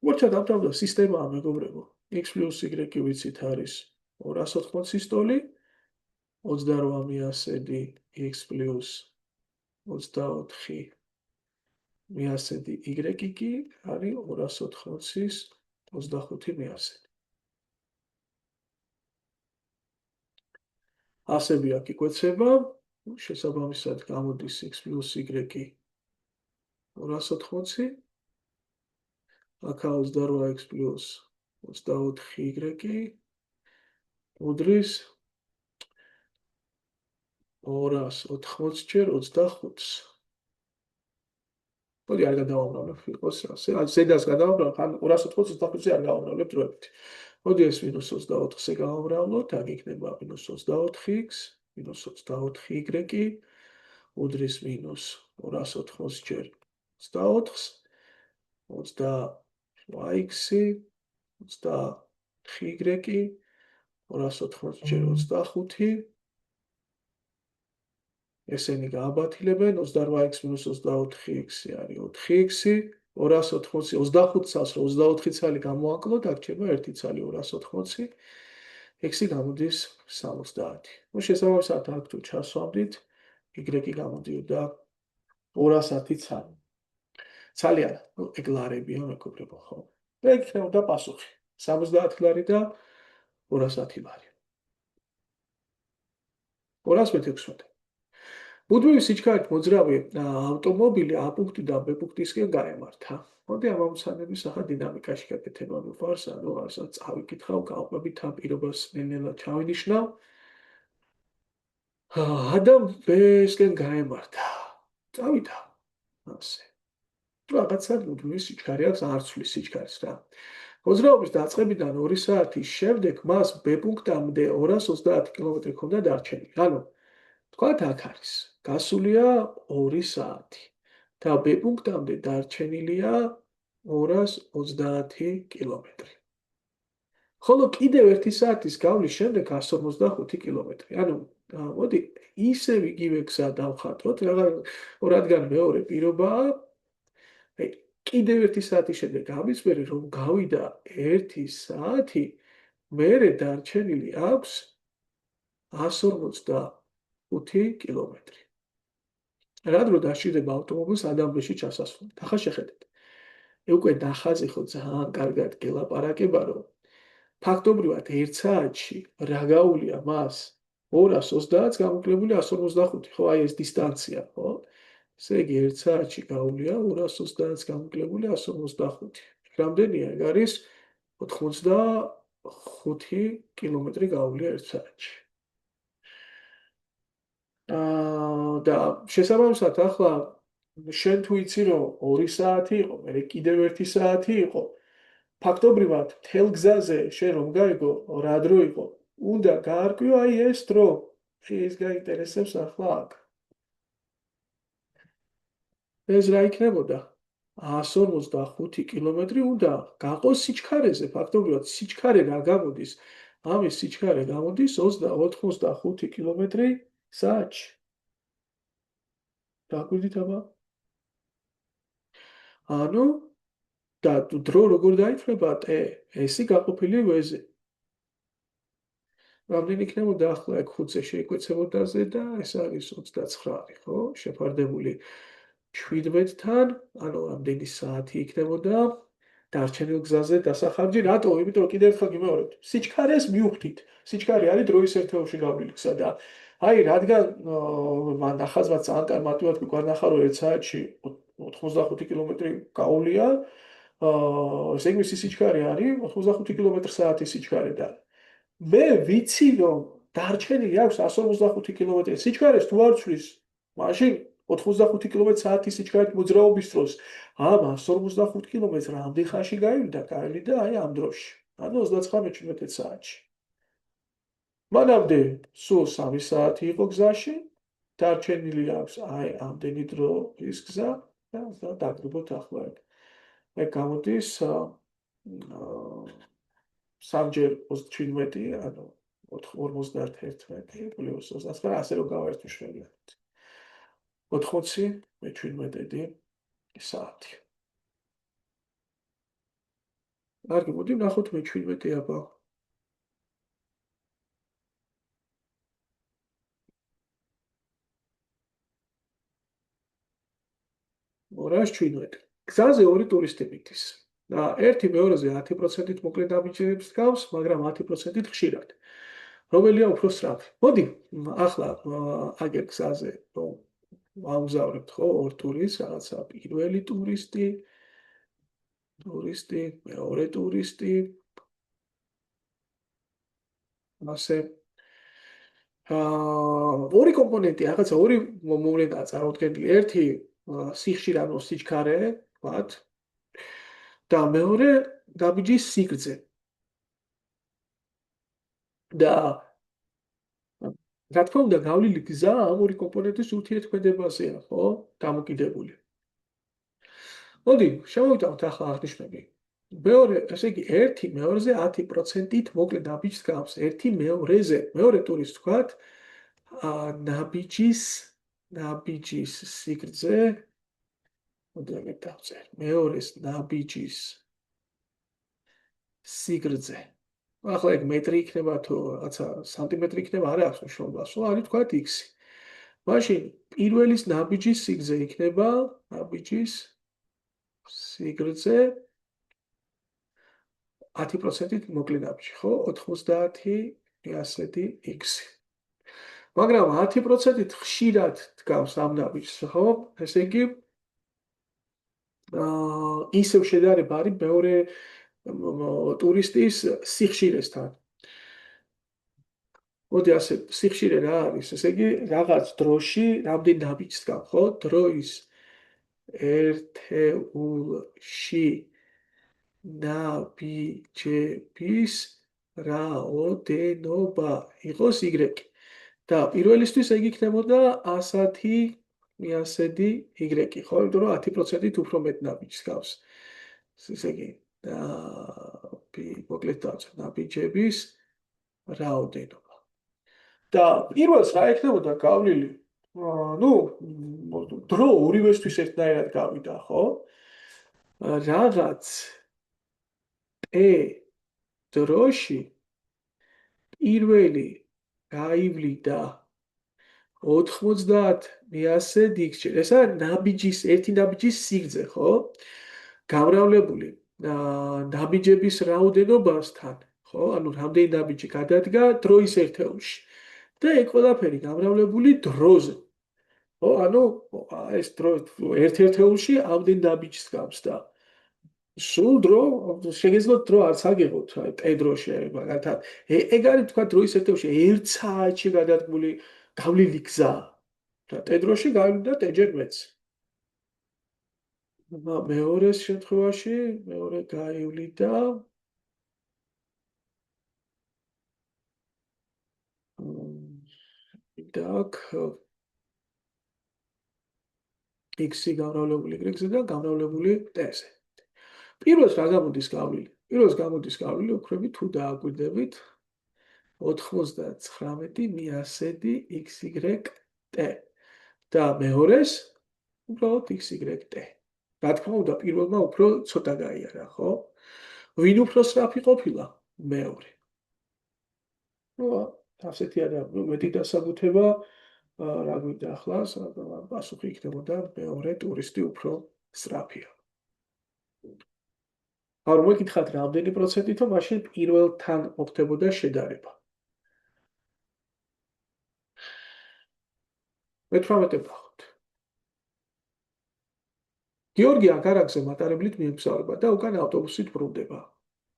მორჩა დავთავდა სისტემაა მეგობრებო. x + y ვიცით არის 280-ის ტოლი, 28 მეასედი x + 24 მეასედი y კი არის 280-ის 25 მეასედი. ასები აქ იკვეცება, შესაბამისად გამოდის x + y 280, აქა 28x + 24y უდრის 280 ჯერ 25-ს. მოდი არ გადავამრავლებ, იყოს ასე. ზედას გადავამრავლებ, ან 280 25-ზე არ გავამრავლებ დროებით. მოდი ეს -24-ზე გავამრავლოთ, აქ იქნება -24x, -24y უდრის -280 ჯერ 24-ს, 20y-ი, 24y, 280 ჯერ 25, ესენი გააბათილებენ, 28x - 24x არის 4x, 280 25 წელს 24 ცალი გამოაკლოთ, აქ რჩება 1 ცალი 280, x-ი გამოდის 70. ნუ შესაბამისად აქ თუ ჩასვამდით, y-ი გამოდიოდა 210 ცალი. ცალი არა, ნუ ეგ ლარებია მეგობრებო, ხო? და ეგ იქნებოდა პასუხი. 70 ლარი და 210 ლარი. 216. მუდმივი სიჩქარით მოძრავი ავტომობილი A პუნქტიდან B პუნქტისკენ გაემართა. მოდი ამ ამოცანების ახლა დინამიკაში გაკეთება მიყვარს, ანუ ასაც წავიკითხავ, გავყვებით ამ პირობას ნელ-ნელა ჩავინიშნავ. адам B-სკენ გაემართა. წავიდა. ასე. რაღაცა მუდმივი სიჩქარე აქვს, არ ცვლის სიჩქარეს რა. მოძრაობის დაწყებიდან 2 საათის შემდეგ მას B პუნქტამდე 230 კილომეტრი ჰქონდა დარჩენილი. ანუ თქვათ აქ არის გასულია 2 საათი და B პუნქტამდე დარჩენილია 230 კილომეტრი. ხოლო კიდევ ერთი საათის გავლის შემდეგ 155 კილომეტრი. ანუ მოდი ისევ იგივე გზა დავხატოთ, რადგან მეორე პირობაა, აი კიდევ ერთი საათის შემდეგ გამისმერი რომ გავიდა 1 საათი, მერე დარჩენილი აქვს 155 კილომეტრი. რა დრო დასჭირდება ავტომობილს ადამიანში ჩასასვლელად. ახლა შეხედეთ. უკვე ნახაზი ხო ძალიან კარგად გელაპარაკება, რომ ფაქტობრივად 1 საათში რა გაუვლია მას 230-ს გამოკლებული 155, ხო, აი ეს დისტანცია, ხო? ესე იგი 1 საათში გაუვლია 230-ს გამოკლებული 155. რამდენია? ეგ არის 85 კილომეტრი გაუვლია 1 საათში. და შესაბამისად ახლა შენ თუ იცი რომ 2 საათი იყო, მე კიდევ 1 საათი იყო. ფაქტობრივად მთელ გზაზე შენ რომ გაიგო რა დრო იყო, უნდა გაარკვიო აი ეს დრო. ის გაინტერესებს ახლა აქ. ეს რა იქნებოდა? 155 კილომეტრი უნდა გაყოს სიჩქარეზე, ფაქტობრივად სიჩქარე რა გამოდის? ამის სიჩქარე გამოდის 85 კილომეტრი საათში. დაგვიდით აბა. ანუ და დრო როგორ დაიფრება ტე? ესი გაყოფილი ვეზე. რამდენი იქნებოდა ახლა ეგ 5-ზე შეიკვეცებოდა ზე და ეს არის 29, ხო? შეფარდებული 17-თან, ანუ რამდენი საათი იქნებოდა დარჩენილ გზაზე დასახარჯი, რატო? იმიტომ რომ კიდევ ერთხელ გიმეორებთ. სიჩქარეს მივხვდით. სიჩქარე არის დროის ერთეულში გავლილი გზა და აი რადგან მან ნახაზმა ძალიან კარგ მარტივად გვიგვარნახა რომ 1 საათში 85 კილომეტრი გაუვლია, ესე იგი მისი სიჩქარე არის 85 კილომეტր/საათის სიჩქარე და მე ვიცი რომ დარჩენილი აქვს 155 კილომეტრი სიჩქარეს თუ არ ვცვლის, მაშინ 85 კილომეტր/საათის სიჩქარით მოძრაობის დროს ამ 155 კილომეტრს რამდენ ხანში გაივიდა? გაივიდა აი ამ დროში. ანუ 39-17 საათში. მანამდე სულ 3 საათი იყო გზაში, დარჩენილი აქვს აი ამდენი დრო ის გზა და დაგრობოთ ახლა ეგ. ეგ გამოდის 3-ჯერ 17, ანუ 51 პლუს 29, ასე რომ გავაერთმშველებთ. 80 საათი. კარგი, მოდი ვნახოთ 17 აბა. ორას 17. გზაზე 2 ტურისტი მიდის. და ერთი მეორეზე 10%-ით მოკლე დაბიჯებს გავს, მაგრამ 10%-ით ხშირად. რომელია უფრო სწრაფი? მოდი, ახლა აგერ გზაზე რომ ვამგზავრებთ ხო 2 ტურისტს, რაღაცა პირველი ტურისტი, მეორე ტურისტი. ასე ორი კომპონენტი, რაღაცა ორი მომენტია წარმოქმნილი. ერთი სიხშირე ანუ სიჩქარე, ვთქვათ, და მეორე დაბიჯის სიგრძე. და რა თქმა უნდა, გავლილი გზა ამ ორი კომპონენტის ურთიერთქმედებაზეა, ხო? დამოკიდებული. მოდი, შევავიტანოთ ახლა აღნიშვნები. მეორე, ესე იგი, ერთი მეორეზე 10%-ით მოკლე დაბიჯს გავს. ერთი მეორეზე, მეორე ტურის ვთქვათ, ნაბიჯის სიგრძე, მოდი ამით დავწერ. მეორეს ნაბიჯის სიგრძე. ახლა ეგ მეტრი იქნება თუ რაღაცა სანტიმეტრი იქნება, არ აქვს მნიშვნელობას, ხო? არის ვთქვათ x. მაშინ პირველის ნაბიჯის სიგრძე იქნება ნაბიჯის სიგრძე 10%-ით მოკლე ნაბიჯი, ხო? 90 x. მაგრამ 10%-ით ხშირად დგავს ამ ნაბიჯს, ხო? ესე იგი ისევ შედარება არის მეორე ტურისტის სიხშირესთან. მოდი ასე, სიხშირე რა არის? ესე იგი რაღაც დროში რამდენი ნაბიჯს დგავ, ხო? დროის ერთეულში ნაბიჯების რაოდენობა იყოს y. და პირველისთვის ეგ იქნებოდა 110 მიასედი y, ხო? იმიტომ რომ 10%-ით უფრო მეტ ნაბიჯს გავს. ესე იგი, მოკლედ დავწერთ ნაბიჯების რაოდენობა. და პირველს რა ექნებოდა გავლილი? ნუ დრო ორივესთვის ერთნაირად გავიდა, ხო? რაღაც e დროში პირველი გაივლიდა 90 100 დიქში. ეს არის ნაბიჯის ერთი ნაბიჯის სიგრძე, ხო? გამრავლებული ნაბიჯების რაოდენობასთან, ხო? ანუ რამდენი ნაბიჯი გადადგა დროის ერთეულში. და ეგ ყველაფერი გამრავლებული დროზე. ხო, ანუ ეს დრო ერთ-ერთეულში ამდენ ნაბიჯს გავს და სულ დრო შეგეძლოთ დრო არც აგიღოთ ტ დროში მაგალითად ეგ არის თქვა დროის ერთეულში 1 საათში გადადგმული გავლილი გზა და ტ დროში გავიდა ტჯერ მეც მეორეს შემთხვევაში მეორე გაივლიდა და აქ x-ი გამრავლებული y-ზე და გამრავლებული t-ზე. პირველს რა გამოდის გავლილი? პირველს გამოდის გავლილი უხრები თუ დააკვირდებით 99 xy t და მეორეს უბრალოდ xy t. რა თქმა უნდა, პირველმა უფრო ცოტა გაიარა, ხო? ვინ უფრო სწრაფი ყოფილა? მეორე. ნუ ასეთი არა, მეტი დასაბუთება რა გვინდა ახლა, პასუხი იქნებოდა მეორე ტურისტი უფრო სწრაფია. არ მოგითხათ რამდენი პროცენტითო მაშინ პირველთან მოხდებოდა შედარება. მე-18 ვნახოთ. გიორგი ანგარაკზე მატარებლით მიემგზავრება და უკან ავტობუსით ბრუნდება.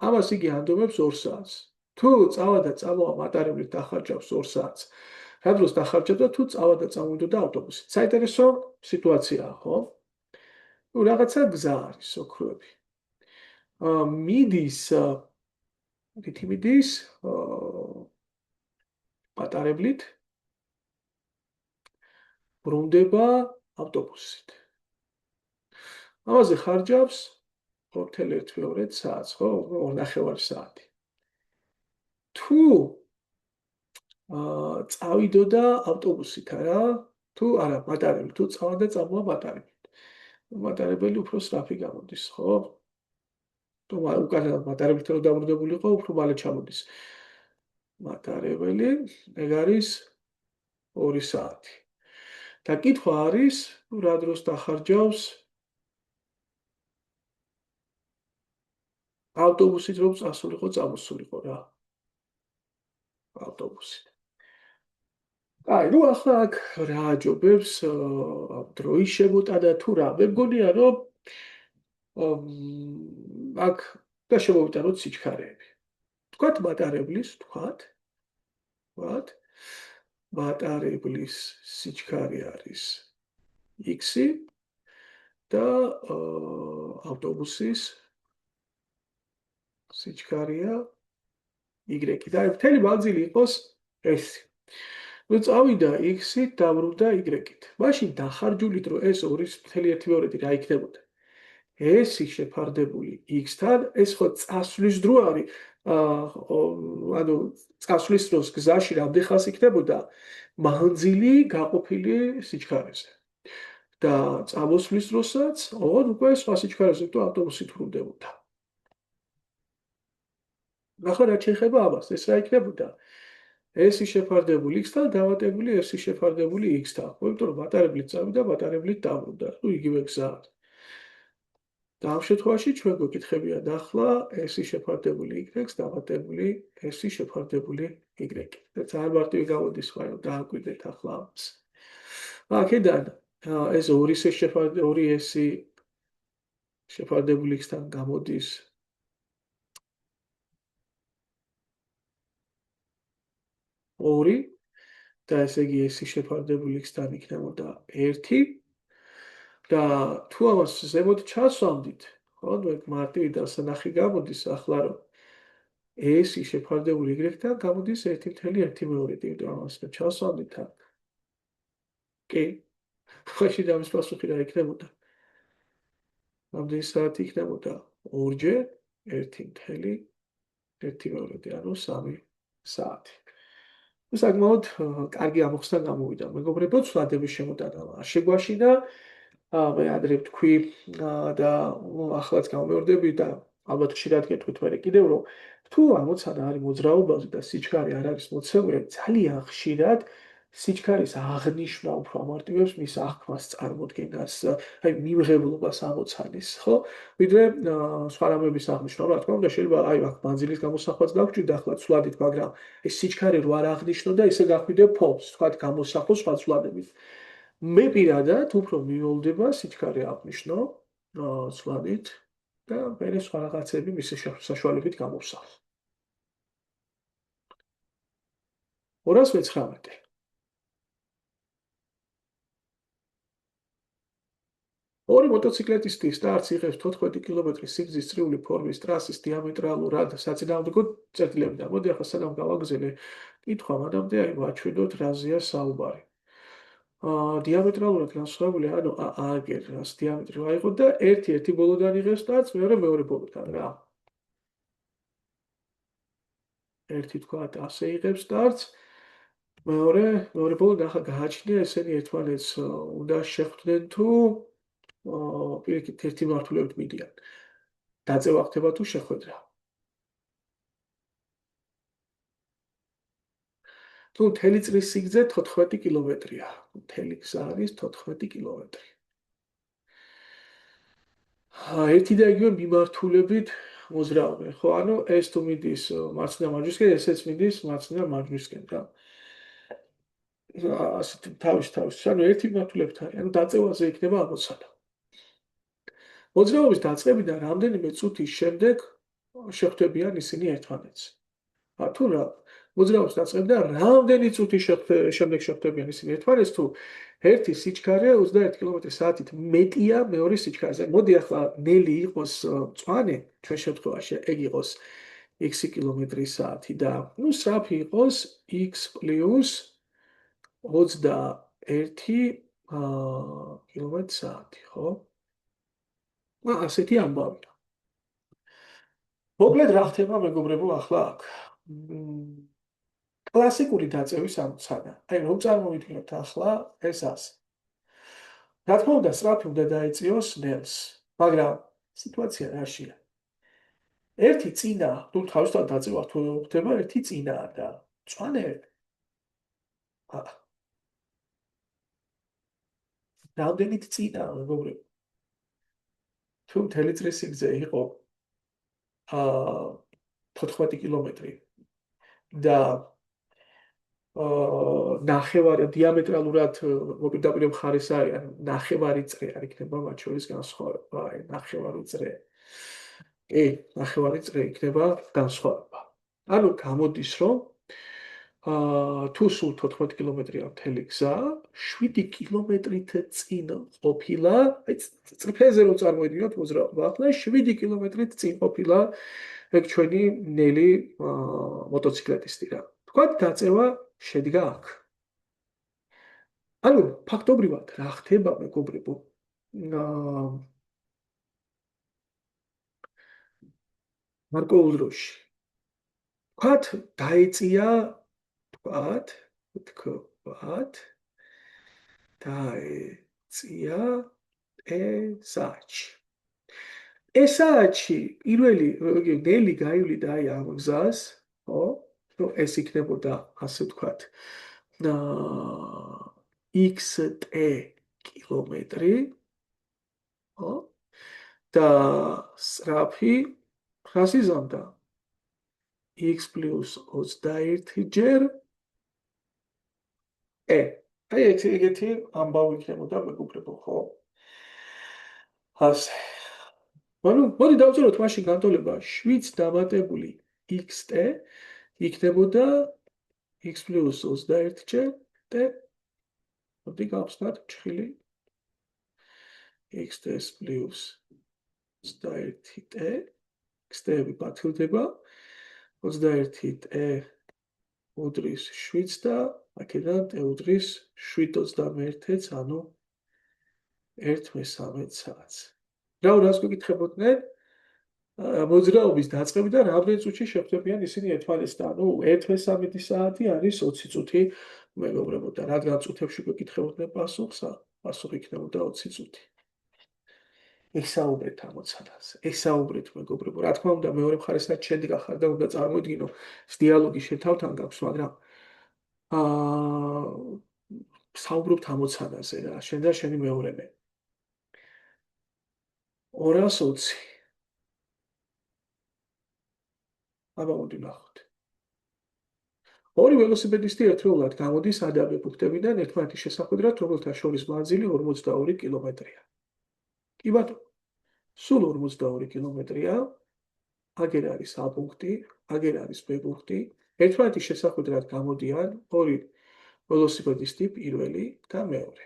ამას იგი ანდომებს 2 საათს. თუ წავა და წამოვა მატარებლით დახარჯავს 2 საათს. რა დროს დახარჯებდა თუ წავა და წამოვიდოდა ავტობუსით. საინტერესო სიტუაციაა, ხო? ნუ რაღაცა გზა არის ოქროები. მიდის მატარებლით ბრუნდება ავტობუსით. ამაზე ხარჯავს 4.1 საათს, ხო? 2.5 საათი. თუ წავიდოდა ავტობუსით, არა? თუ არა, მატარებლით, თუ წავა და წამოვა მატარებლით. მატარებელი უფრო სწრაფი გამოდის, ხო? თუ უკან მატარებლით რო დაბრუნებულიყო, უფრო მალე ჩამოდის. მატარებელი, ეგ არის 2 საათი. და კითხვა არის, რა დროს დახარჯავს ავტობუსით რომ წასულიყო, წამოსულიყო რა. ავტობუსით. აი, ნუ ახლა აქ რა აჯობებს დროის შემოტანა თუ რა. მე მგონია რომ აქ და შემოვიტანოთ სიჩქარეები. თქვათ მატარებლის, თქვათ მატარებლის სიჩქარე არის x-ი და ავტობუსის სიჩქარეა y-ი და მთელი მანძილი იყოს s-ი. ნუ წავიდა x-ი დაბრუნდა y-ით. მაშინ დახარჯული დრო ეს 2.1 რა იქნებოდა? s-ი შეფარდებული x-თან, ეს ხო წასვლის დრო არის, ანუ წასვლის დროს გზაში რამდენი ხანს იქნებოდა მანძილი გაყოფილი სიჩქარეზე. და წამოსვლის დროსაც, ოღონდ უკვე სხვა სიჩქარეზე თუ ავტობუსით ბრუნდებოდა. ნახე რა შეიძლება ამას, ეს რა იქნებოდა? s-ი შეფარდებული x-თან დამატებული s-ი შეფარდებული x-თან. იმიტომ რომ მატარებლით წავიდა, მატარებლით დაბრუნდა. ნუ იგივე გზაა. და ამ შემთხვევაში ჩვენ გვეკითხებიან ახლა s-ი შეფარდებული y-ს დამატებული s-ი შეფარდებული y. და ძალიან მარტივი გამოდის ხო, რომ დააკვირდეთ ახლა ამას. აქედან ეს 2s-ი შეფარდებული x-თან გამოდის 2 და ესე იგი s-ი შეფარდებული x-თან იქნებოდა 1 და თუ ამას ზემოთ ჩასვამდით, ხო, ნუ ეგ მარტივი დასანახი გამოდის ახლა რომ s-ი შეფარდებული y-თან გამოდის 1.1, იმიტომ რომ ამას ჩასვამდით აქ. კი. ხოში და ამის პასუხი რა იქნებოდა? რამდენი საათი იქნებოდა? 2-ჯერ 1.1 1/2, ანუ 3 საათი. საკმაოდ კარგი ამოხსნა გამოვიდა. მეგობრებო, ცვლადების შემოტანა არ შეგვაშინა. მე ადრე ვთქვი და ახლაც გამოვერდები და ალბათ ხშირად გეტყვით მე კიდევ რომ თუ ამოცანა არის მოძრაობაზე და სიჩქარე არ არის მოცემული, ძალიან ხშირად სიჩქარის აღნიშვნა უფრო ამარტივებს მის აღქმას წარმოქმნას, აი მიმღებლობას ამოცანის, ხო? ვიდრე სხვა რამების აღნიშვნა, რა თქმა უნდა, შეიძლება აი აქ მანძილის გამოსახვაც გავჭირდა ახლა ცვლადით, მაგრამ ეს სიჩქარე რო არ აღნიშნო და ესე გახვიდე ფოლს, თქვა გამოსახო სხვა ცვლადებით. მე პირადად უფრო მიოლდება სიჩქარე აღნიშნო ცვლადით და მე სხვა რაღაცები მისი საშუალებით გამოვსახ. 219. ორი მოტოციკლეტისტი სტარტს იღებს 14 კილომეტრის სიგრძის წრიული ფორმის ტრასის დიამეტრალურად საწინააღმდეგო წერტილებიდან. მოდი ახლა სანამ გავაგზავნე კითხვა, მანამდე აი ვაჩვენოთ რაზეა საუბარი. დიამეტრალურად განსხვავებული, ანუ აგერ რას დიამეტრი ვაიღოთ და ერთი ბოლოდან იღებს სტარტს, მეორე ბოლოდან რა. ერთი თქვა ასე იღებს სტარტს, მეორე ბოლოდან ახლა გააჩნია ესენი ერთმანეთს უნდა შეხვდნენ თუ პირიქით ერთი მართულებით მიდიან. დაწევა ხდება თუ შეხვედრა. თუ მთელი წრის სიგრძე 14 კილომეტრია. მთელი გზა არის 14 კილომეტრი. ერთი და იგივე მიმართულებით მოძრაობენ, ხო? ანუ ეს თუ მიდის მარცხნიდან მარჯვნისკენ, ესეც მიდის მარცხნიდან მარჯვნისკენ, რა. ასეთ თავის. ანუ ერთი მიმართულებით არის, ანუ დაწევაზე იქნება ამოცანა. მოძრაობის დაწყებიდან რამდენიმე წუთის შემდეგ შეხვდებიან ისინი ერთმანეთს. თუ რა მოძრაობის დაწყებიდან რამდენი წუთის შემდეგ შეხვდებიან ისინი ერთმანეთს, თუ ერთი სიჩქარე 21 კმ/სთ მეტია მეორის სიჩქარეზე. მოდი ახლა ნელი იყოს მწვანე, ჩვენ შემთხვევაში ეგ იყოს x კმ/სთ და სწრაფი იყოს x + 21 კმ/სთ, ხო? ასეთი ამბავია. მოკლედ რა ხდება მეგობრებო ახლა აქ? კლასიკური დაწევის ამოცანა. აი რომ წარმოვიდგინოთ ახლა ეს ასე. რა თქმა უნდა, სწრაფი უნდა დაეწიოს ნელს, მაგრამ სიტუაცია რაშია? ერთი წინა, თუ თავისთავად დაწევა თუ ხდება, ერთი წინაა და მწვანე რამდენით წინაა მეგობრებო? თუ მთელი წრის სიგრძე იყო 14 კილომეტრი და ნახევარი დიამეტრალურად მოპირდაპირე მხარეს არის, ანუ ნახევარი წრე არ იქნება მათ შორის განსხვავება, აი ნახევარი წრე. ნახევარი წრე იქნება განსხვავება. ანუ გამოდის რომ თუ სულ 14 კილომეტრია მთელი გზა, 7 კილომეტრით წინ ყოფილა, აი წრფეზე რო წარმოვიდგინოთ მოძრაობა, ახლა 7 კილომეტრით წინ ყოფილა ეგ ჩვენი ნელი მოტოციკლეტისტი რა. თქვათ დაწევა შედგა აქ. ანუ ფაქტობრივად რა ხდება მეგობრებო? მარკოულ დროში. თქვათ დაეწია, დაეწია ესაჩი პირველი ნელი გაივლიდა აი ამ გზას, ხო? ეს იქნებოდა ასე ვთქვათ xt კილომეტრი, ხო? და სწრაფი რას იზამდა? x + 21 ჯერ აი ეგეთი ამბავი იქნებოდა მეგობრებო, ხო? ასე. მოდი დავწეროთ მაშინ განტოლება 7 დამატებული xt იქნებოდა x + 21 ჯერ t. მოდი გავხსნათ ჩხილი x-ს + 21t x-ები პათილდება 21t უდრის 7 და აქედან t უდრის 7/21-ს, ანუ 1/13 საათს. რა გეკითხებოდნენ? მოძრაობის დაწყებიდან რამდენი წუთში შეხვდებიან ისინი ერთმანეთსთან? ნუ 1-13 საათი არის 20 წუთი, მეგობრებო და რადგან წუთებში გეკითხებოდნენ პასუხს, პასუხი იქნებოდა 20 წუთი. ესაუბრეთ ამოცანაზე. ესაუბრეთ მეგობრებო. რა თქმა უნდა, მეორე მხარესაც შედგა ხარ და უნდა წარმოიდგინო დიალოგი შენ თავთან გაქვს, მაგრამ აა საუბრობთ ამოცანაზე რა, შენ და შენი მეორე მე. 220. აბა მოდი ნახოთ. ორი ველოსიპედისტი ერთდროულად გამოდის ადაბე პუნქტებიდან ერთმანეთის შესახვედრად, რომელთა შორის მანძილი 42 კილომეტრია. კი ბატონო, სულ 42 კილომეტრია, აგერ არის A პუნქტი, აგერ არის B პუნქტი, ერთმანეთის შესახვედრად გამოდიან ორი ველოსიპედისტი, პირველი და მეორე.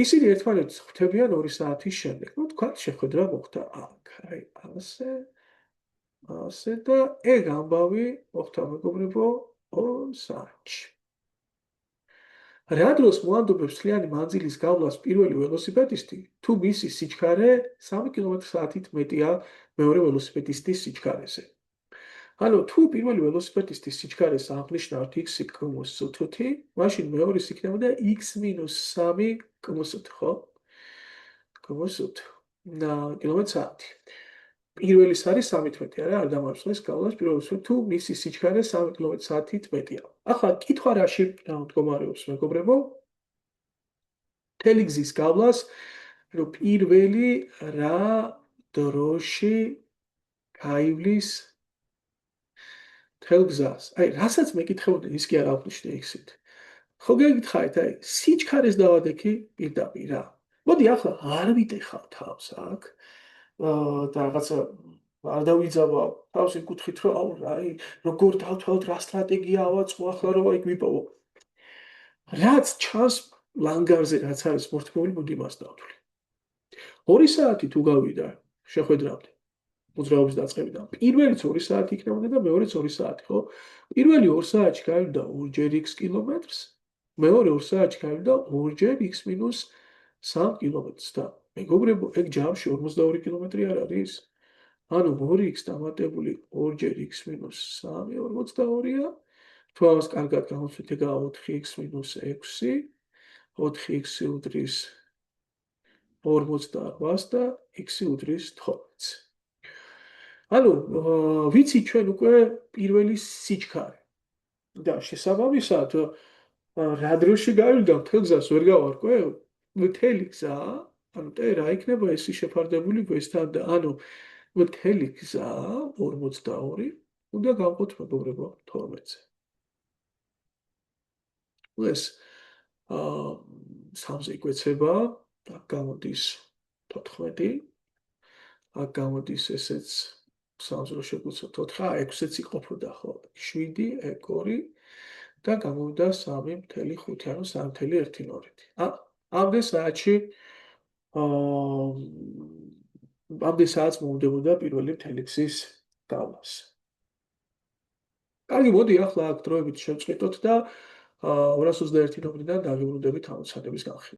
ისინი ერთმანეთს ხვდებიან 2 საათის შემდეგ. ნუ თქვა შეხვედრა მოხდა აქ, აი ასე და ეგ ამბავი მოხდა მეგობრებო 2 საათში. რა დროს მოანდობებს მთლიანი მანძილის გავლას პირველი ველოსიპედისტი, თუ მისი სიჩქარე 3 კმ/სთ-ით მეტია მეორე ველოსიპედისტის სიჩქარეზე. ანუ თუ პირველი ველოსიპედისტის სიჩქარეს აღნიშნავთ x კმ/სთ, მაშინ მეორის იქნებოდა x-3 კმ/სთ, ხო? კმ/სთ. კმ/სთ. პირველის არის 13, არა, არ დამარცხეს გავლას პირველს თუ მისი სიჩქარე 3 კმ/სთ-ით მეტია. ახლა კითხვა რაში მდგომარეობს, მეგობრებო? მთელი გზის გავლას, რომ პირველი რა დროში გაივლის მთელ გზას. აი, რასაც მეკითხებოდნენ, ის კი არ აღნიშნე x-ით. ხო გეკითხავთ, აი, სიჩქარეს დავადექი პირდაპირ რა. მოდი ახლა არ ვიტეხავ თავს აქ. და რაღაცა არ დავიძაბა თავს იმ კუთხით, რომ აი, როგორ დავთვალოთ, რა სტრატეგია ავაწყო ახლა რომ აი გვიპოვო. რაც ჩანს ლანგარზე, რაც არის მორთმეული, მოდი მას დავთვლი. 2 საათი თუ გავიდა შეხვედრამდე მოძრაობის დაწყებიდან. პირველიც 2 საათი იქნებოდა და მეორეც 2 საათი, ხო? პირველი 2 საათში გავიდა 2-ჯერ x კილომეტრს, მეორე 2 საათში გავიდა 2-ჯერ x-3 კილომეტრს და მეგობრებო, ეგ ჯამში 42 კილომეტრი არ არის? ანუ 2x დამატებული 2-ჯერ x-3 42-ია. თუ ამას კარგად გამოვცეთ, ეგაა 4x-6, 4x უდრის 48-ს და x უდრის 12-ს. ანუ ვიცით ჩვენ უკვე პირველი სიჩქარე. და შესაბამისად რა დროში გავიდა მთელ გზას ვერ გავარკვევ? მთელი გზა, ანუ რა იქნება ესი შეფარდებული ვესთან და ანუ მთელი გზა 42 უნდა გავყოთ მეგობრებო 12-ზე. ეს 3-ზე იკვეცება, აქ გამოდის 14, აქ გამოდის ესეც 3-ზე რო შეგვიცოთ 4, 6-ეც იყოფოდა ხო? 7, 2 და გამოვიდა 3.5, ანუ 3.1. ამდენ საათში ამდენ საათს მომდებოდა პირველი მთელი გზის გავლას. კარგი, მოდი ახლა აქ დროებით შევწყვეტოთ და 221 ნომრიდან დაგიბრუნდებით ამოცანების განხილვას.